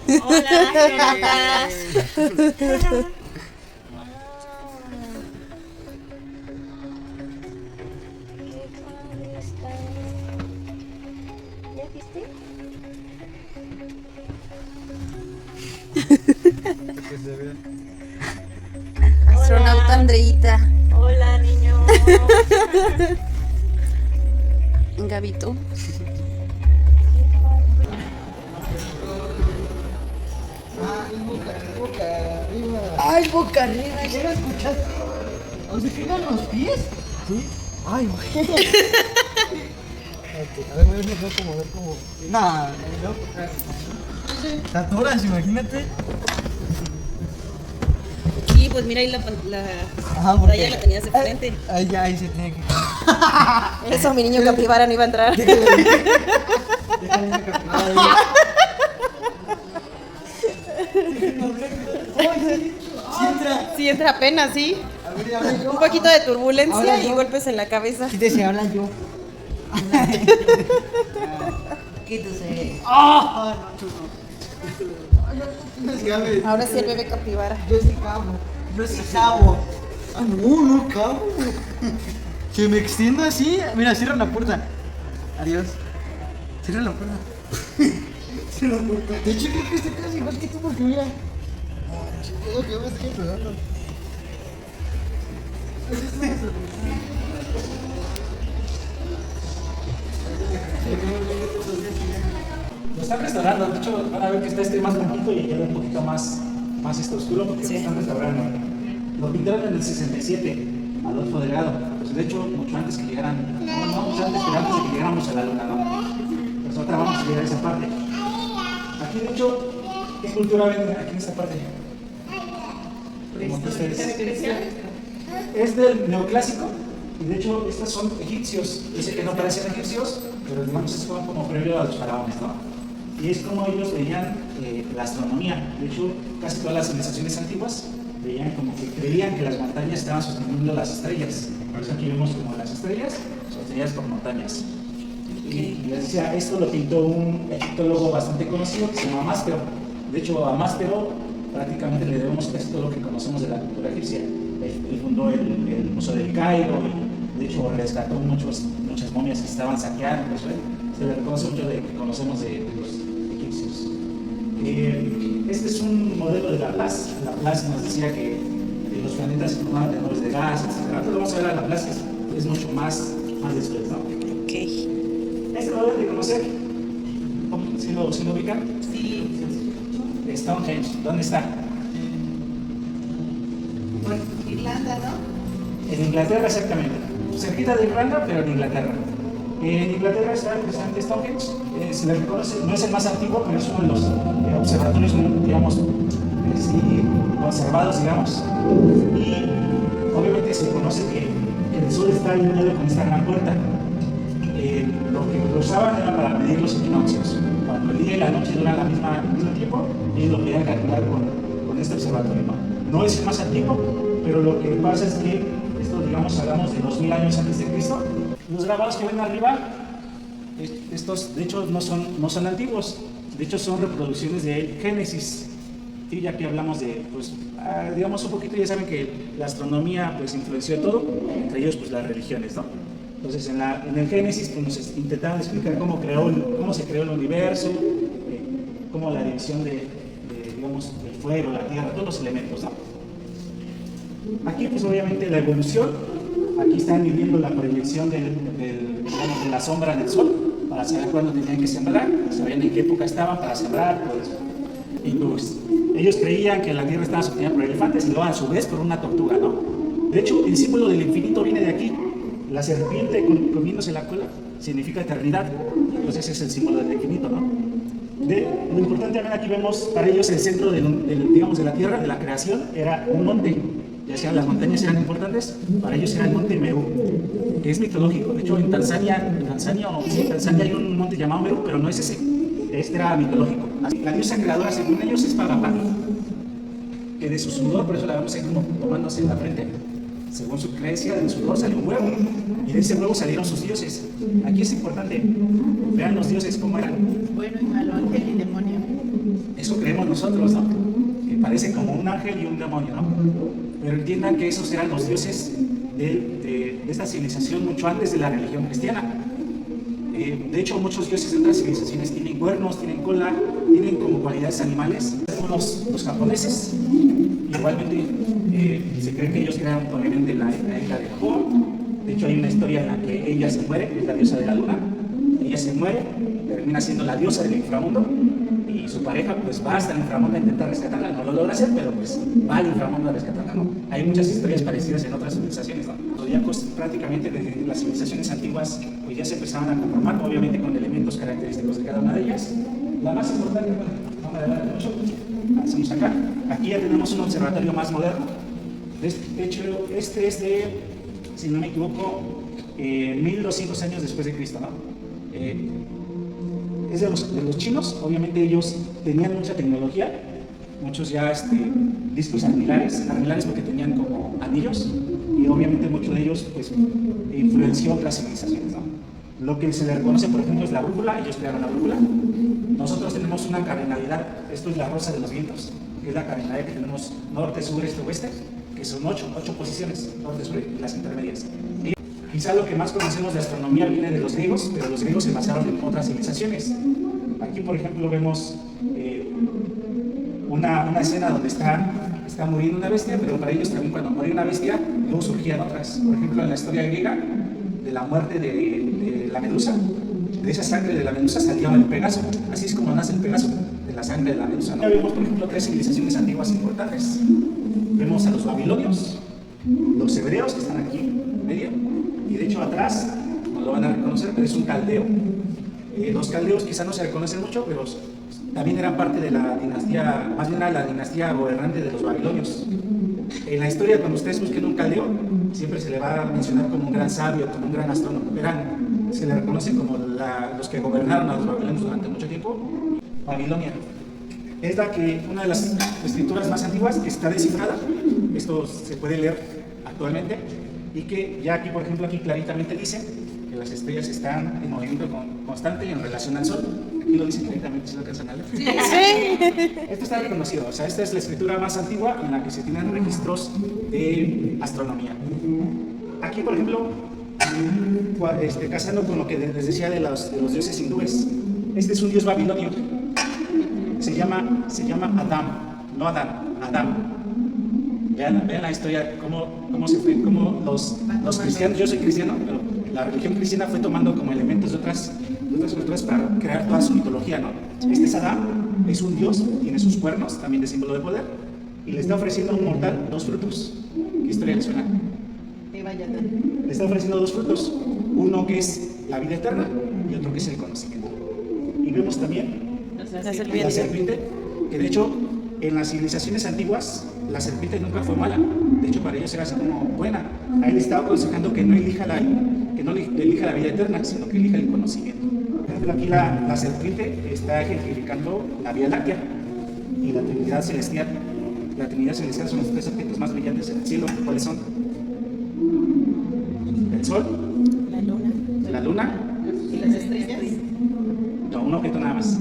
Hola, Jonatas. ¿Ya viste? Que se vea. Astronauta Hola. Andreita. Hola, niño. Gabito. Ay, boca arriba, ¿ya lo escuchaste? ¿Dónde quedan los pies? Sí. Ay, güey. A ver, me voy a acomodar como. Nah, no. ¿Te atoras, imagínate? Sí, pues mira ahí la Ajá, pantalla la tenías de frente. Ahí ya, ahí se tiene que. Eso, mi niño capibara no iba a entrar. Déjale capturar ahí. Sí entra. Sí, entra apenas, sí. A ver, ya habla yo. Un poquito de turbulencia Ahora y yo. golpes en la cabeza. Quítese, habla yo. Quítese. No. Ahora sí el bebé capibara. Yo sí cabo. Yo sí cabo. Ah, no cabo. Que me extiendo así. Mira, cierra la puerta. Adiós. Cierra la puerta. Cierra la puerta. De hecho, creo que está casi igual que tú porque mira. Lo que ves que pegando. Lo están restaurando, de hecho van a ver que está más blanquito y queda un poquito más oscuro porque Sí. lo están restaurando. Lo pintaron en el 67, Adolfo Delgado. Pues de hecho, mucho antes que llegaran, no mucho antes, pero antes de que llegáramos a la luna, ¿no? Pues ahora vamos a llegar a esa parte. Aquí de hecho, ¿qué cultura ven aquí en esta parte? Como que ustedes- Es del neoclásico. Y de hecho, estos son egipcios. Dice que no parecen egipcios, pero digamos es como previo a los faraones, ¿no? Y es como ellos veían la astronomía. De hecho, casi todas las civilizaciones antiguas veían como que creían que las montañas estaban sosteniendo las estrellas. Por eso aquí vemos como las estrellas sostenidas por montañas. Y les decía, esto lo pintó un egiptólogo bastante conocido que se llama Máspero. De hecho, a Máspero prácticamente le debemos casi todo lo que conocemos de la cultura egipcia. Él fundó el Museo del Cairo y de hecho rescató muchas momias que estaban saqueadas. Se le reconoce mucho de que conocemos de los egipcios. Este es un modelo de Laplace. Laplace nos decía que los planetas se formaban de nubes de gas, etc. Ahora lo vamos a ver a Laplace, que es mucho más después, ¿no? Ok. Este lo deben de conocer. ¿Sí lo ubican? Sí. Stonehenge, ¿dónde está? Por Irlanda, ¿no? En Inglaterra, exactamente. Cerquita de Irlanda, pero en Inglaterra. En Inglaterra está el presidente Stonehenge. Se le reconoce, no es el más antiguo, pero es uno de los observatorios, digamos, sí, conservados, digamos. Y obviamente se conoce que el sol está iluminado con esta gran puerta. Lo que lo usaban era para medir los equinoccios. Cuando el día y la noche duran al mismo tiempo, ellos lo podían calcular con este observatorio, ¿no? No es el más antiguo, pero lo que pasa es que esto, digamos, hablamos de 2000 años antes de Cristo. Los grabados que ven arriba, estos de hecho no son antiguos, de hecho son reproducciones de Génesis. Sí, ya que hablamos de, pues, digamos un poquito, ya saben que la astronomía pues influenció todo, entre ellos pues las religiones, ¿no? Entonces en el Génesis pues, nos intentaban explicar cómo se creó el universo, cómo la división digamos, del fuego, la tierra, todos los elementos, ¿no? Aquí pues obviamente la evolución, aquí están midiendo la proyección digamos, de la sombra del sol para saber cuándo tenían que sembrar, sabían en qué época estaban para sembrar, todo eso. Y pues ellos creían que la tierra estaba sostenida por elefantes y luego a su vez por una tortuga, ¿no? De hecho, el símbolo del infinito viene de aquí. La serpiente comiéndose la cola significa eternidad. Entonces ese es el símbolo del infinito, ¿no? Lo importante también aquí vemos, para ellos el centro digamos, de la tierra, de la creación, era un monte. Ya sean las montañas eran importantes, para ellos era el monte Meru, que es mitológico. De hecho, en Tanzania hay un monte llamado Meru, pero no es ese. Este era mitológico. La diosa creadora, según ellos, es Pagapá, que de su sudor, por eso la vemos ahí como tomándose en la frente. Según su creencia, de su sudor salió un huevo, y de ese huevo salieron sus dioses. Aquí es importante, vean los dioses cómo eran. Bueno y malo, ángel y demonio. Eso creemos nosotros, ¿no? Que parecen como un ángel y un demonio, ¿no? Pero entiendan que esos eran los dioses de esta civilización mucho antes de la religión cristiana. De hecho, muchos dioses de otras civilizaciones tienen cuernos, tienen cola, tienen como cualidades animales. Los japoneses, igualmente, se cree que ellos crearon probablemente la isla de Japón. De hecho, hay una historia en la que ella se muere, es la diosa de la luna. Ella se muere, termina siendo la diosa del inframundo, y su pareja pues va hasta el inframundo a intentar rescatarla. No lo logra hacer, pero pues va al inframundo a rescatarla, ¿no? Hay muchas historias parecidas en otras civilizaciones, ¿no? Los zodiacos prácticamente desde las civilizaciones antiguas pues ya se empezaban a conformar, obviamente con elementos característicos de cada una de ellas. La más importante, bueno, no me adelanto mucho, hacemos acá. Aquí ya tenemos un observatorio más moderno. De hecho, este es de, si no me equivoco, 1200 años después de Cristo, ¿no? Es de los chinos. Obviamente ellos tenían mucha tecnología, muchos ya discos armilares porque tenían como anillos, y obviamente muchos de ellos pues influenció otras civilizaciones, ¿no? Lo que se le reconoce, por ejemplo, es la brújula. Ellos crearon la brújula. Nosotros tenemos una cardinalidad, esto es la rosa de los vientos, que es la cardinalidad que tenemos norte, sur, este, oeste, que son 8 posiciones, norte, sur y las intermedias. Quizá lo que más conocemos de astronomía viene de los griegos, pero los griegos se basaron en otras civilizaciones. Aquí, por ejemplo, vemos una escena donde está muriendo una bestia, pero para ellos también cuando moría una bestia, luego surgían otras. Por ejemplo, en la historia griega, de la muerte de la medusa, de esa sangre de la medusa salía el Pegaso. Así es como nace el Pegaso, de la sangre de la medusa, ¿no? Ya vemos, por ejemplo, 3 civilizaciones antiguas importantes. Vemos a los babilonios, los hebreos que están aquí en medio, y de hecho atrás, no lo van a reconocer, pero es un caldeo. Los caldeos quizá no se reconocen mucho, pero también eran parte de la dinastía, más bien era la dinastía gobernante de los babilonios. En la historia, cuando ustedes busquen un caldeo, siempre se le va a mencionar como un gran sabio, como un gran astrónomo. Se le reconocen como los que gobernaron a los babilonios durante mucho tiempo. Babilonia es una de las escrituras más antiguas que está descifrada. Esto se puede leer actualmente, y que ya aquí, por ejemplo, aquí claritamente dice que las estrellas están en movimiento constante en relación al Sol. Aquí lo dice claramente, si lo alcanzan a leer. Sí. Esto está reconocido, o sea, esta es la escritura más antigua en la que se tienen registros de astronomía. Aquí, por ejemplo, casando con lo que les decía de los dioses hindúes, este es un dios babilonio. Se llama Adam, no Adán, Adam. Vean la historia, cómo se fue, cómo los cristianos, yo soy cristiano, pero la religión cristiana fue tomando como elementos de otras culturas para crear toda su mitología, ¿no? Este es Adán, es un dios, tiene sus cuernos, también de símbolo de poder, y le está ofreciendo a un mortal 2 frutos. ¿Qué historia le suena? Le está ofreciendo 2 frutos, uno que es la vida eterna y otro que es el conocimiento. Y vemos también la serpiente, que de hecho en las civilizaciones antiguas la serpiente nunca fue mala. De hecho, para ellos era así como buena. A él le estaba aconsejando que no elija la vida eterna, sino que elija el conocimiento. Por ejemplo, aquí la serpiente está ejemplificando la Vía Láctea y la Trinidad Celestial. La Trinidad Celestial son los 3 objetos más brillantes en el cielo. ¿Cuáles son? El Sol, la Luna ¿Y las estrellas? No, un objeto nada más.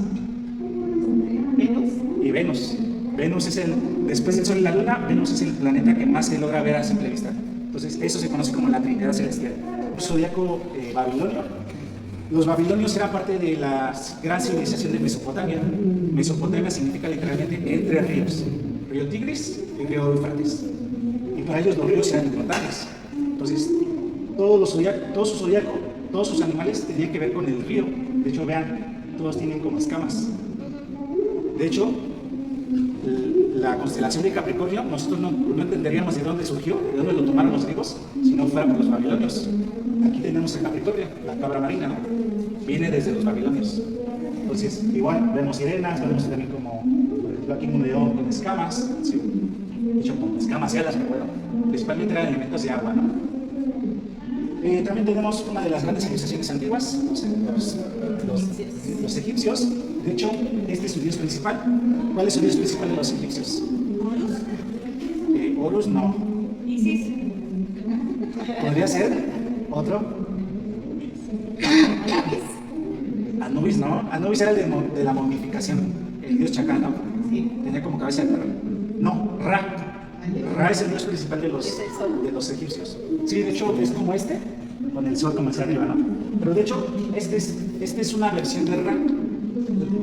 Venus. Y Venus. Venus es después del Sol y la Luna, Venus es el planeta que más se logra ver a simple vista. Entonces, eso se conoce como la Trinidad Celestial. El zodiaco babilonio. Los babilonios eran parte de la gran civilización de Mesopotamia. Mesopotamia significa literalmente entre ríos. Río Tigris y río Éufrates. Y para ellos los ríos eran importantes. Entonces, todo su zodiaco, todos sus animales tenían que ver con el río. De hecho, vean, todos tienen como escamas. De hecho, la constelación de Capricornio, nosotros no entenderíamos de dónde surgió, de dónde lo tomaron los griegos, si no fuera por los babilonios. Aquí tenemos a Capricornio, la cabra marina, ¿no? Viene desde los babilonios. Entonces, igual, vemos sirenas, vemos también como, por ejemplo, aquí un león con escamas, ¿sí? De hecho, con escamas y alas, pero bueno, principalmente eran elementos de agua, ¿no? También tenemos una de las grandes civilizaciones antiguas, los egipcios. De hecho, este es su dios principal. ¿Cuál es su dios principal de los egipcios? Horus, no. Isis. ¿Podría ser otro? Anubis, no. Anubis era el de la momificación, el dios chacal, ¿no? tenía como cabeza de perro. No, Ra. Ra es el dios principal de Es el sol. los egipcios. Sí, de hecho es como este, con el sol como hacia arriba, ¿no? Pero de hecho, este es una versión de Ra.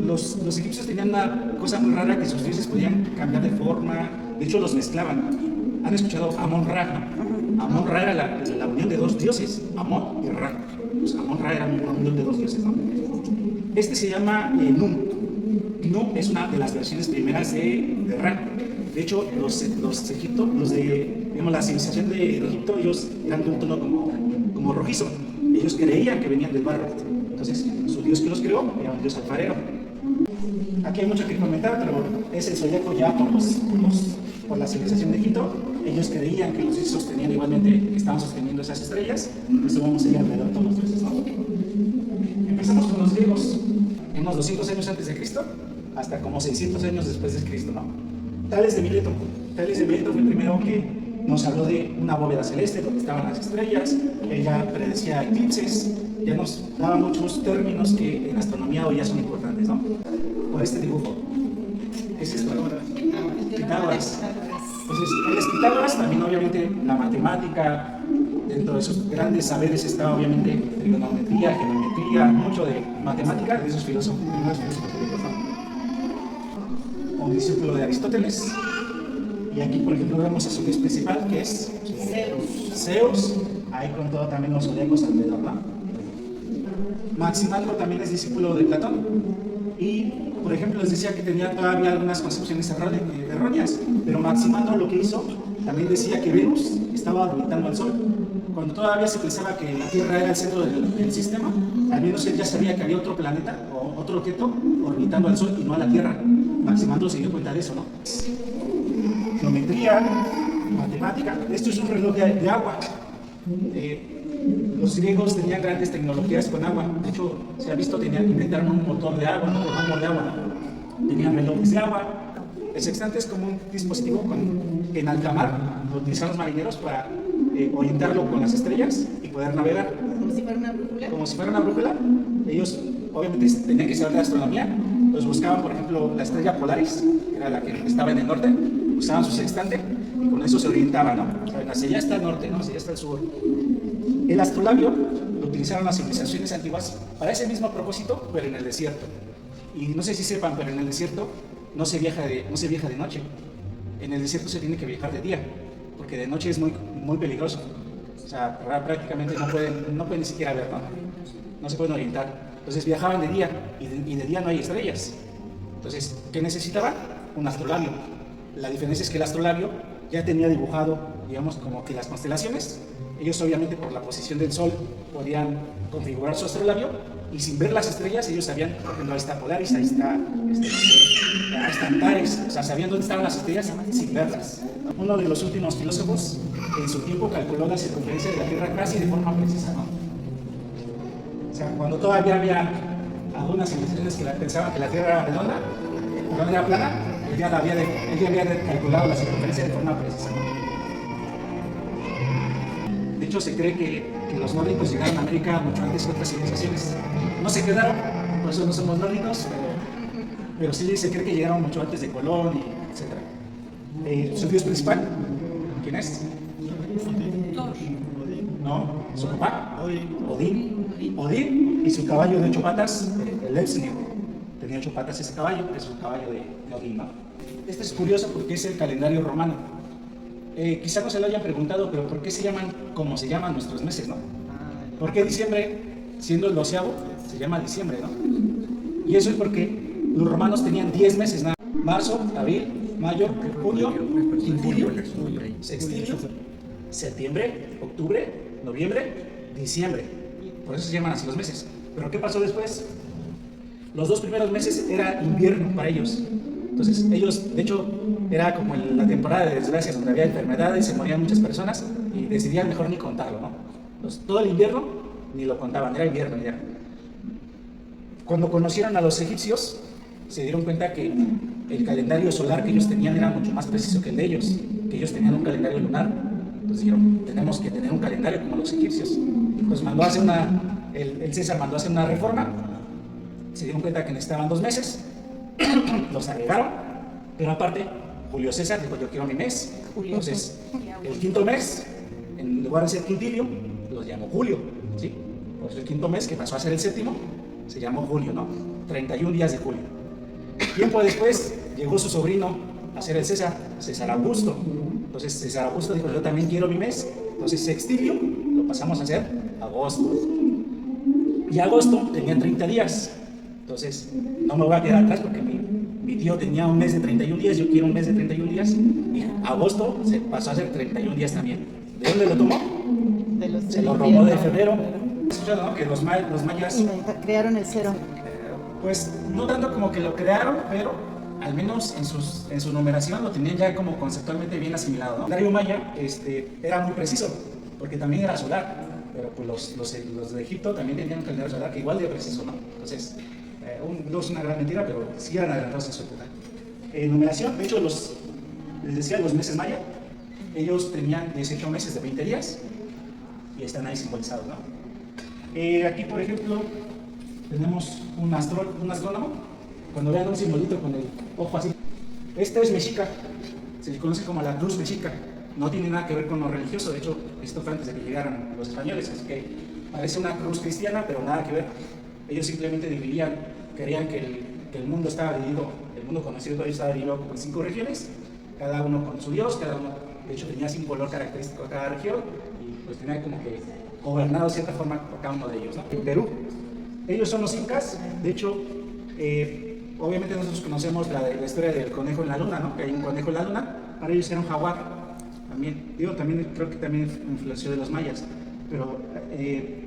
Los egipcios tenían una cosa muy rara, que sus dioses podían cambiar de forma, de hecho los mezclaban. ¿Han escuchado Amon-Ra? ¿No? Amon-Ra era la unión de dos dioses, Amon y Ra. Pues Amon-Ra era una unión de dos dioses, ¿no? Este se llama Num. Num es una de las versiones primeras de Ra. De hecho, los egipcios, digamos, la civilización de Egipto, ellos eran de un tono como rojizo. Ellos creían que venían del barro. Entonces, su dios que los creó era un dios alfarero. Aquí hay mucho que comentar, pero es el zodiaco ya por la civilización de Egipto. Ellos creían que los dioses sostenían igualmente, que estaban sosteniendo esas estrellas. Eso vamos a ir alrededor todos los dioses, ¿no? Empezamos con los griegos, unos 200 años antes de Cristo, hasta como 600 años después de Cristo, ¿no? Tales de Mileto. Tales de Mileto fue el primero que nos habló de una bóveda celeste donde estaban las estrellas. Ella predecía eclipses, ya nos daba muchos términos que en astronomía hoy ya son importantes, ¿no? Por este dibujo. Es esto, Pitágoras. Entonces, en las Pitágoras también obviamente la matemática, dentro de esos grandes saberes está obviamente trigonometría, geometría, mucho de matemática, de esos filósofos griegos, ¿no? Un discípulo de Aristóteles. Y aquí, por ejemplo, vemos a su dios principal, que es Zeus. Ahí con todo también los zodiacos alrededor, ¿no? Maximandro también es discípulo de Platón. Y, por ejemplo, les decía que tenía todavía algunas concepciones erróneas, pero Maximandro lo que hizo, también decía que Venus estaba orbitando al Sol. Cuando todavía se pensaba que la Tierra era el centro del sistema, al menos él ya sabía que había otro planeta o otro objeto orbitando al Sol y no a la Tierra. Maximandro se dio cuenta de eso, ¿no? Geometría, matemática. Esto es un reloj de agua. Los griegos tenían grandes tecnologías con agua. De hecho, se ha visto, inventaron un motor de agua, un motor de agua. Tenían relojes de agua. El sextante es como un dispositivo que en alta mar lo utilizan los marineros para orientarlo con las estrellas y poder navegar. Como si fuera una brújula. Como si fuera una brújula. Ellos obviamente tenían que saber de astronomía. Los buscaban, por ejemplo, la estrella Polaris, que era la que estaba en el norte. Usaban su sextante y con eso se orientaban, ¿no? Hacia allá está el norte, ¿no? Hacia allá está el sur. El astrolabio lo utilizaron las civilizaciones antiguas para ese mismo propósito, pero en el desierto. Y no sé si sepan, pero en el desierto no se viaja de noche. En el desierto se tiene que viajar de día, porque de noche es muy, muy peligroso. O sea, prácticamente no pueden ni siquiera ver, ¿no? No se pueden orientar. Entonces viajaban de día y de día no hay estrellas. Entonces, ¿qué necesitaban? Un astrolabio. La diferencia es que el astrolabio ya tenía dibujado, digamos, como que las constelaciones. Ellos obviamente por la posición del Sol podían configurar su astrolabio y sin ver las estrellas ellos sabían, por ejemplo, ahí está Polaris, ahí está Antares, o sea, sabían dónde estaban las estrellas sin verlas. Uno de los últimos filósofos en su tiempo calculó la circunferencia de la Tierra casi de forma precisa, ¿no? O sea, cuando todavía había algunas civilizaciones que pensaban que la Tierra era redonda, no era plana, él ya había calculado la circunferencia de forma precisa, ¿no? De hecho, se cree que los nórdicos llegaron a América mucho antes que otras civilizaciones. No se quedaron, por eso no somos nórdicos, pero sí se cree que llegaron mucho antes de Colón, etc. ¿Su dios principal? ¿Quién es? No, su papá. Odín y su caballo de 8 patas, el Leipzig. Tenía 8 patas ese caballo, que es un caballo de Odín, ¿no? Este es curioso porque es el calendario romano. Quizá no se lo hayan preguntado, pero ¿por qué se llaman como se llaman nuestros meses, no? ¿Por qué diciembre, siendo el 12º, se llama diciembre, no? Y eso es porque los romanos tenían 10 meses, ¿no? Marzo, abril, mayo, junio, julio, sextilio, septiembre, octubre, noviembre, diciembre. Por eso se llaman así los meses. ¿Pero qué pasó después? Los 2 primeros meses era invierno para ellos. Entonces ellos, de hecho, era como la temporada de desgracias donde había enfermedades, se morían muchas personas y decidían mejor ni contarlo, ¿no? Entonces, todo el invierno ni lo contaban, era invierno ya. Cuando conocieron a los egipcios, se dieron cuenta que el calendario solar que ellos tenían era mucho más preciso que el de ellos, que ellos tenían un calendario lunar. Entonces dijeron, tenemos que tener un calendario como los egipcios. Entonces el César mandó a hacer una reforma, se dieron cuenta que necesitaban 2 meses, los agregaron Pero aparte, Julio César dijo, yo quiero mi mes. Entonces, el quinto mes, en lugar de ser quintilio, los llamó Julio, ¿sí? Pues el quinto mes, que pasó a ser el séptimo, se llamó Julio, ¿no? 31 días de julio. Tiempo después, llegó su sobrino a ser el César, César Augusto. Entonces, César Augusto dijo, yo también quiero mi mes. Entonces, sextilio lo pasamos a hacer agosto. Y agosto tenía 30 días. Entonces, no me voy a quedar atrás porque mi tío tenía un mes de 31 días, yo quiero un mes de 31 días. Y agosto se pasó a hacer 31 días también. ¿De dónde lo tomó? Se lo robó de febrero. ¿Escuchado, no? Que los mayas, Crearon el cero. pues no tanto como que lo crearon, pero al menos en su numeración lo tenían ya como conceptualmente bien asimilado, ¿no? El calendario maya era muy preciso, porque también era solar, pero pues los de Egipto también tenían un calendario solar que igual de preciso, ¿no? Entonces, no es una gran mentira, pero sí eran adelantados en su época. Numeración, de hecho, les decía, los meses maya, ellos tenían 18 meses de 20 días y están ahí simbolizados, ¿no? Aquí, por ejemplo, tenemos un astrónomo. Cuando vean un simbolito con el ojo así, este es mexica, se le conoce como la cruz mexica. No tiene nada que ver con lo religioso, de hecho, esto fue antes de que llegaran los españoles, así que parece una cruz cristiana, pero nada que ver. Ellos simplemente querían que el mundo estaba dividido, el mundo conocido por ellos estaba dividido como en 5 regiones, cada uno con su dios, cada uno, de hecho, tenía así un color característico a cada región, y pues tenía como que gobernado de cierta forma por cada uno de ellos, ¿no? En Perú, ellos son los incas, de hecho, obviamente nosotros conocemos la historia del conejo en la luna, ¿no? Que hay un conejo en la luna, para ellos era un jaguar. También creo que también influenció de los mayas, pero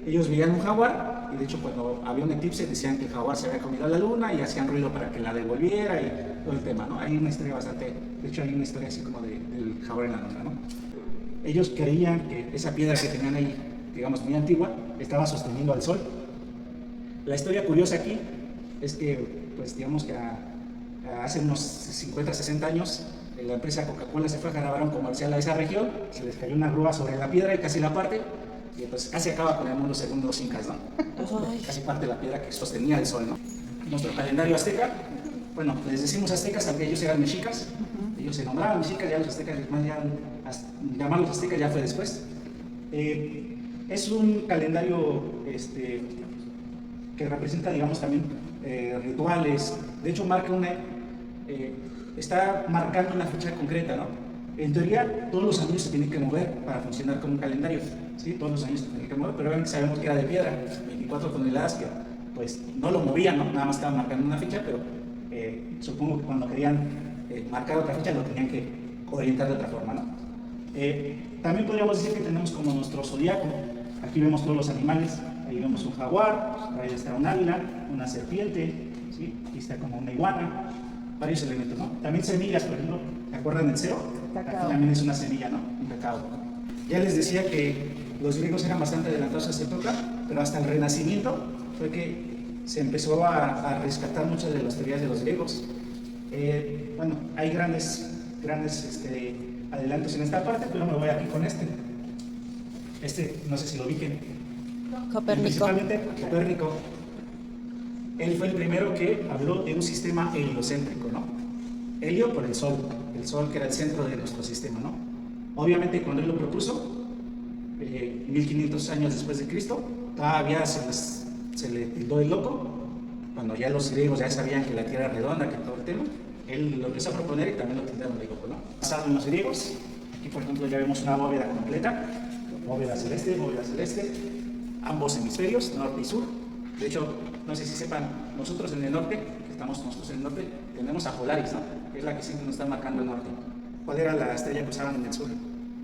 ellos veían un jaguar y de hecho cuando había un eclipse decían que el jaguar se había comido a la luna y hacían ruido para que la devolviera y todo el tema, ¿no? Hay una historia de hecho hay una historia así como del jaguar en la luna, ¿no? Ellos creían que esa piedra que tenían ahí, digamos muy antigua, estaba sosteniendo al sol. La historia curiosa aquí es que, pues digamos que hace unos 50, 60 años, la empresa Coca-Cola se fue a grabar un comercial a esa región, se les cayó una grúa sobre la piedra y casi la parte, y pues casi acaba con el mundo según los incas, ¿no? Casi parte de la piedra que sostenía el sol, ¿no? Nuestro calendario azteca, bueno, les decimos aztecas aunque ellos eran mexicas, ellos se nombraban mexicas, ya los aztecas, llamarlos aztecas ya fue después. Es un calendario que representa, digamos, también rituales, de hecho marca está marcando una fecha concreta, ¿no? En teoría, todos los años se tienen que mover para funcionar como un calendario, ¿sí? Todos los años se tienen que mover, pero obviamente sabemos que era de piedra, 24 toneladas, que pues no lo movían, ¿no? Nada más estaban marcando una fecha, pero supongo que cuando querían marcar otra fecha lo tenían que orientar de otra forma, ¿no? También podríamos decir que tenemos como nuestro zodiaco. Aquí vemos todos los animales, ahí vemos un jaguar, ahí está un águila, una serpiente, ¿sí? Aquí está como una iguana, varios elementos, ¿no? También semillas, por ejemplo, ¿te acuerdan del cero? Aquí también es una semilla, ¿no? Un cacao. Ya les decía que los griegos eran bastante adelantados a esa época, pero hasta el Renacimiento fue que se empezó a rescatar muchas de las teorías de los griegos. Bueno, hay grandes adelantos en esta parte, pero me voy aquí con no sé si lo ubiquen. Copérnico. Principalmente Copérnico. Él fue el primero que habló de un sistema heliocéntrico, ¿no? Helio por el Sol que era el centro de nuestro sistema, ¿no? Obviamente cuando él lo propuso, 1500 años después de Cristo, todavía se le tildó de loco, cuando ya los griegos ya sabían que la Tierra era redonda, que todo el tema, él lo empezó a proponer y también lo tildaron de loco, ¿no? Basado en los griegos, aquí por ejemplo ya vemos una bóveda completa, bóveda celeste, ambos hemisferios, norte y sur. De hecho, no sé si sepan, nosotros en el norte, tenemos a Polaris, ¿no? Que es la que siempre nos está marcando el norte. ¿Cuál era la estrella que usaban en el sur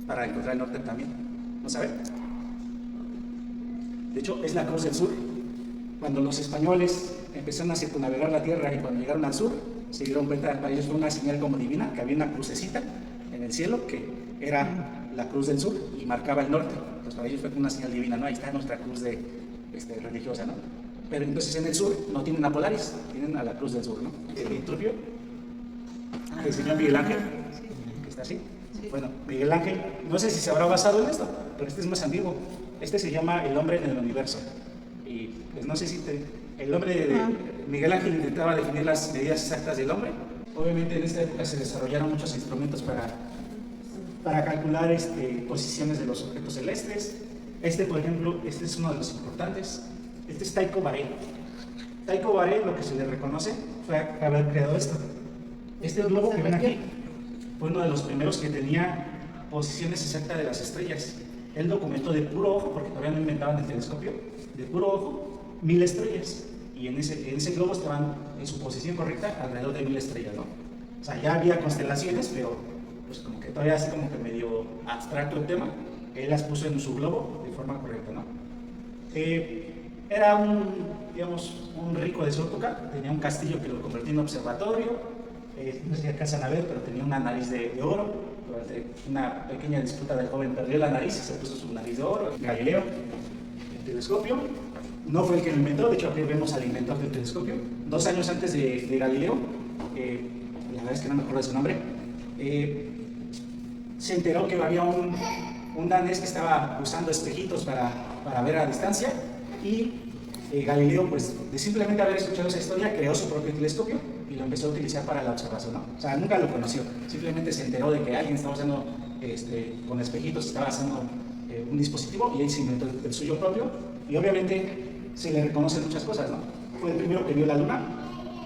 para encontrar el norte también? ¿No saben? De hecho, es la Cruz del Sur. Cuando los españoles empezaron a circunnavegar la Tierra y cuando llegaron al sur, se dieron cuenta, para ellos fue una señal como divina, que había una crucecita en el cielo que era la Cruz del Sur y marcaba el norte. Entonces para ellos fue una señal divina, ¿no? Ahí está nuestra cruz religiosa, ¿no? Pero entonces en el sur no tienen a Polaris, tienen a la Cruz del Sur, ¿no? El Vitruvio, el señor Miguel Ángel, que está así. Bueno, Miguel Ángel, no sé si se habrá basado en esto, pero este es más antiguo. Este se llama El hombre en el universo. Y pues no sé si el hombre de Miguel Ángel intentaba definir las medidas exactas del hombre, Obviamente en esta época se desarrollaron muchos instrumentos para calcular posiciones de los objetos celestes. Por ejemplo, este es uno de los importantes. Este es Tycho Brahe. Tycho Brahe, lo que se le reconoce fue haber creado esto. Este globo que ven aquí fue uno de los primeros que tenía posiciones exactas de las estrellas. Él documentó de puro ojo, porque todavía no inventaban el telescopio, de puro ojo, 1000 estrellas. Y en ese globo estaban en su posición correcta alrededor de 1000 estrellas, ¿no? O sea, ya había constelaciones, pero pues como que todavía así como que medio abstracto el tema. Él las puso en su globo de forma correcta, ¿no? Era un rico de su época, tenía un castillo que lo convirtió en observatorio. No sé si alcanzan a ver, pero tenía una nariz de oro. Durante una pequeña disputa del joven perdió la nariz y se puso su nariz de oro. Galileo, el telescopio, no fue el que lo inventó, de hecho aquí vemos al inventor del telescopio. 2 años antes de Galileo, la verdad es que no me acuerdo de su nombre, se enteró que había un danés que estaba usando espejitos para ver a distancia, y Galileo, pues de simplemente haber escuchado esa historia, creó su propio telescopio y lo empezó a utilizar para la observación, ¿no? O sea, nunca lo conoció, simplemente se enteró de que alguien estaba usando con espejitos, estaba haciendo un dispositivo, y ahí se inventó el suyo propio. Y obviamente se le reconocen muchas cosas, ¿no? Fue el primero que vio la luna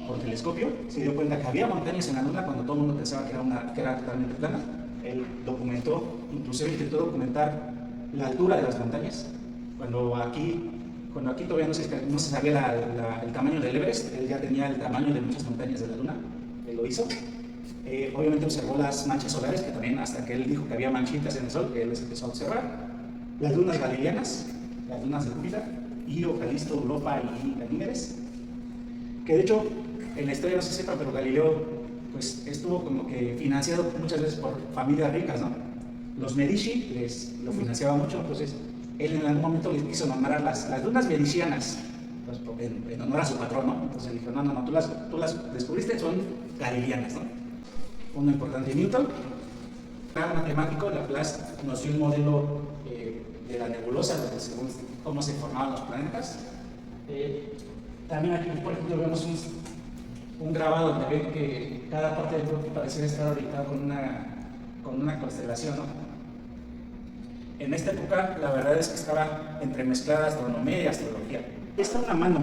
por telescopio, se dio cuenta que había montañas en la luna cuando todo el mundo pensaba que era totalmente plana. Él documentó, inclusive intentó documentar la altura de las montañas. Cuando aquí todavía no se sabía el tamaño del Everest, él ya tenía el tamaño de muchas montañas de la luna, él lo hizo. Obviamente observó las manchas solares, que también hasta que él dijo que había manchitas en el sol, que él les empezó a observar. Las lunas galileanas, las lunas de Júpiter, Io, Calisto, Europa y Ganímedes, que de hecho en la historia no se sepa, pero Galileo pues estuvo como que financiado muchas veces por familias ricas, ¿no? Los Medici lo financiaban mucho, entonces él en algún momento les quiso nombrar las lunas medicianas, pues, en honor a su patrón, ¿no? Entonces él dijo, no, tú las descubriste, son galileanas, ¿no? Uno importante, Newton, gran matemático. Laplace nos dio un modelo de la nebulosa, según cómo se formaban los planetas. También aquí, por ejemplo, vemos un grabado donde ven que cada parte del cuerpo parece estar orientada con una constelación, ¿no? En esta época, la verdad es que estaba entremezclada astronomía y astrología. Esta es una mano.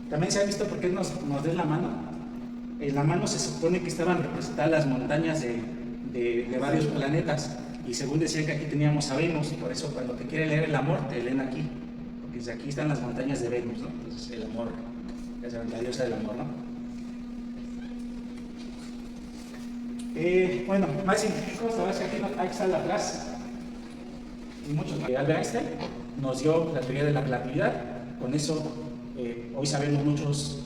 También se ha visto por qué nos den la mano. En la mano se supone que estaban representadas las montañas de varios planetas. Y según decían que aquí teníamos a Venus, y por eso cuando te quiere leer el amor, te leen aquí. Porque desde aquí están las montañas de Venus, ¿no? Entonces el amor, es la diosa del amor, ¿no? Bueno, más científicos, la verdad es que aquí está Laplace y muchos. Albert Einstein nos dio la teoría de la relatividad. Con eso hoy sabemos muchos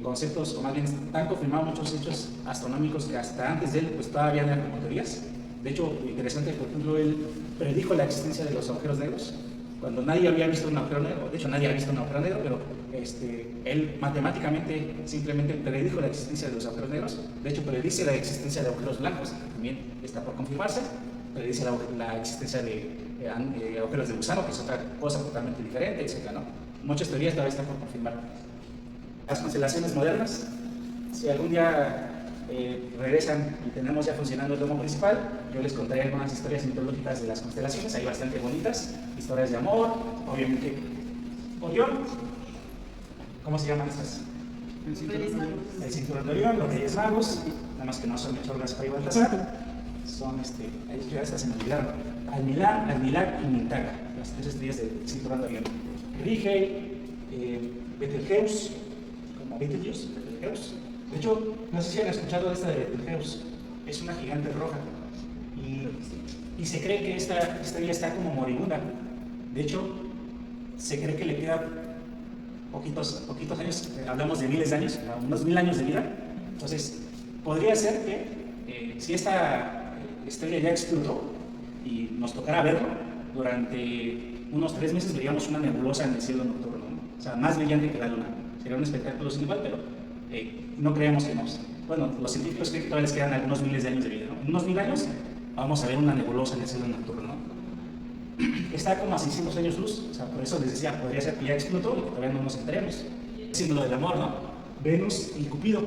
conceptos, o más bien están confirmados muchos hechos astronómicos que hasta antes de él pues todavía no eran como teorías. De hecho, interesante, por ejemplo, él predijo la existencia de los agujeros negros cuando nadie había visto un agujero negro. De hecho, nadie había visto un agujero negro, pero él matemáticamente simplemente predijo la existencia de los agujeros negros. De hecho, predice la existencia de agujeros blancos, que también está por confirmarse. Predice la existencia de agujeros de gusano, que es otra cosa totalmente diferente, etc., ¿no? Muchas teorías todavía están por confirmar. Las constelaciones modernas, si algún día regresan y tenemos ya funcionando el domo principal, yo les contaré algunas historias mitológicas de las constelaciones, hay bastante bonitas, historias de amor, obviamente Orión. ¿Cómo se llaman estas? El cinturón de Orión, los Reyes Magos, nada más que no son Melchor, Gaspar y Baltasar, son estas se me olvidaron, Almilán y Mintaca, las 3 estrellas del cinturón de Orión. Rigel, Betelgeuse, como Betelgeuse. De hecho, no sé si han escuchado de esta de Betelgeuse, es una gigante roja y se cree que esta estrella está como moribunda. De hecho, se cree que le queda poquitos años, hablamos de miles de años, unos 1000 años de vida. Entonces, podría ser que si esta estrella ya explotó y nos tocara verlo, durante unos 3 meses veríamos una nebulosa en el cielo nocturno, ¿no? O sea, más brillante que la luna. Sería un espectáculo sin igual, pero no creemos que nos. Bueno, los científicos creen que todavía les quedan algunos miles de años de vida, ¿no? En unos 1000 años vamos a ver una nebulosa en el cielo nocturno, ¿no? Está como a 600 años luz, o sea, por eso les decía, podría ser que ya explotó y que todavía no nos enteremos. Símbolo del amor, ¿no? Venus y Cupido.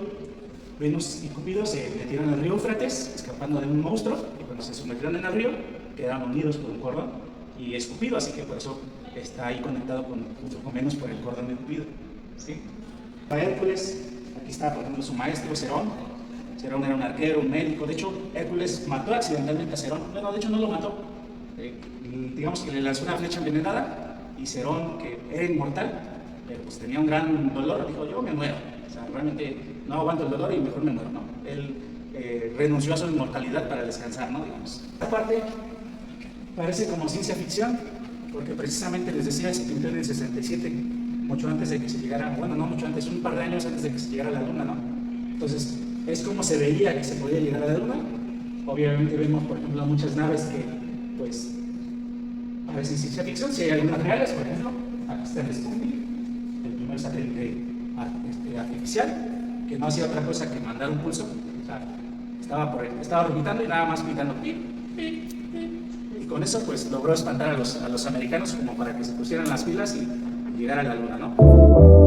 Venus y Cupido se metieron al río Éufrates, escapando de un monstruo, y cuando se sumergieron en el río, quedaron unidos por un cordón, y es Cupido, así que por eso está ahí conectado junto con Venus por el cordón de Cupido. ¿Sí? Para Hércules, aquí está, por ejemplo, su maestro, Cerón. Cerón era un arquero, un médico. De hecho, Hércules mató accidentalmente a Cerón. Bueno, de hecho no lo mató. Digamos que le lanzó una flecha envenenada y Cerón, que era inmortal, pero pues tenía un gran dolor, dijo, yo me muero. O sea, realmente no aguanto el dolor y mejor me muero, ¿no? Él renunció a su inmortalidad para descansar, ¿no? Digamos. Esta parte parece como ciencia ficción, porque precisamente les decía, se pintó en el 67, mucho antes de que se llegara, bueno, no mucho antes, un par de años antes de que se llegara a la Luna, ¿no? Entonces, es como se veía que se podía llegar a la Luna. Obviamente vemos, por ejemplo, muchas naves que, pues, parecen ciencia ficción. Si hay algunas reales, por ejemplo, aquí está el Sputnik, el primer satélite artificial, que no hacía otra cosa que mandar un pulso. O sea, estaba orbitando y nada más gritando pip, pip, pip. Y con eso, pues, logró espantar a los americanos como para que se pusieran las pilas y llegar a la Luna, ¿no?